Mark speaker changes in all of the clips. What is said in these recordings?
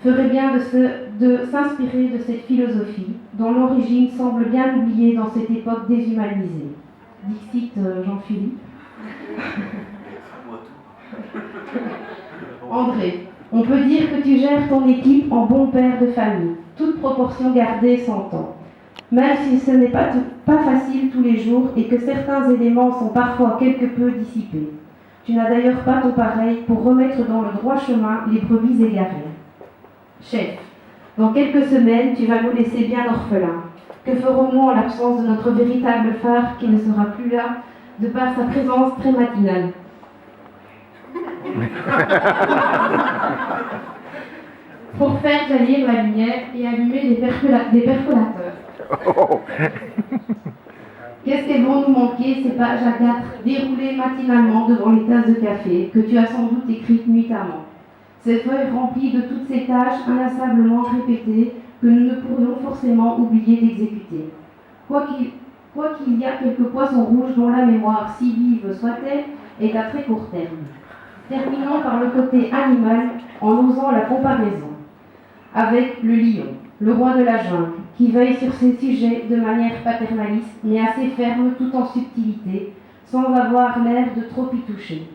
Speaker 1: ferait bien de s'inspirer de cette philosophie, dont l'origine semble bien oubliée dans cette époque déshumanisée. Dixit Jean-Philippe. André, on peut dire que tu gères ton équipe en bon père de famille, toute proportion gardée s'entend. Même si ce n'est pas facile tous les jours et que certains éléments sont parfois quelque peu dissipés. Tu n'as d'ailleurs pas ton pareil pour remettre dans le droit chemin les brebis égarées. Chef, dans quelques semaines, tu vas nous laisser bien orphelins. Que ferons-nous en l'absence de notre véritable phare qui ne sera plus là de par sa présence très matinale? Pour faire jaillir la lumière et allumer des percolateurs. Oh. Qu'est-ce qu'elles vont nous manquer, ces pages à 4 déroulées matinalement devant les tasses de café que tu as sans doute écrites nuitamment. Ces feuilles remplies de toutes ces tâches inlassablement répétées que nous ne pourrions forcément oublier d'exécuter. Quoiqu'il y a quelques poissons rouges dont la mémoire, si vive soit-elle, est à très court terme. Terminons par le côté animal en osant la comparaison avec le lion, le roi de la jungle, qui veille sur ses sujets de manière paternaliste, mais assez ferme tout en subtilité, sans avoir l'air de trop y toucher.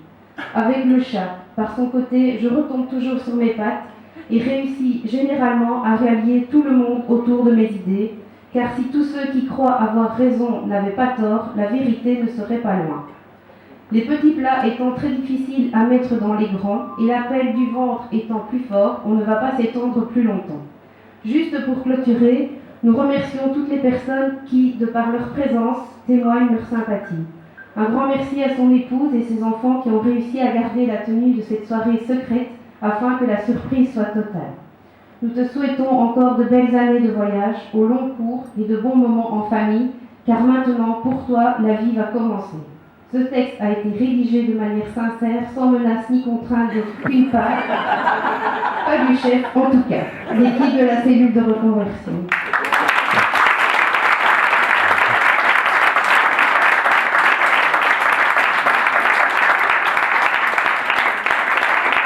Speaker 1: Avec le chat, par son côté, je retombe toujours sur mes pattes et réussis généralement à rallier tout le monde autour de mes idées, car si tous ceux qui croient avoir raison n'avaient pas tort, la vérité ne serait pas loin. Les petits plats étant très difficiles à mettre dans les grands, et l'appel du ventre étant plus fort, on ne va pas s'étendre plus longtemps. Juste pour clôturer, nous remercions toutes les personnes qui, de par leur présence, témoignent leur sympathie. Un grand merci à son épouse et ses enfants qui ont réussi à garder la tenue de cette soirée secrète afin que la surprise soit totale. Nous te souhaitons encore de belles années de voyage, au long cours et de bons moments en famille, car maintenant, pour toi, la vie va commencer. Ce texte a été rédigé de manière sincère, sans menace ni contrainte d'aucune part. Pas du chef, en tout cas, l'équipe de la cellule de reconversion.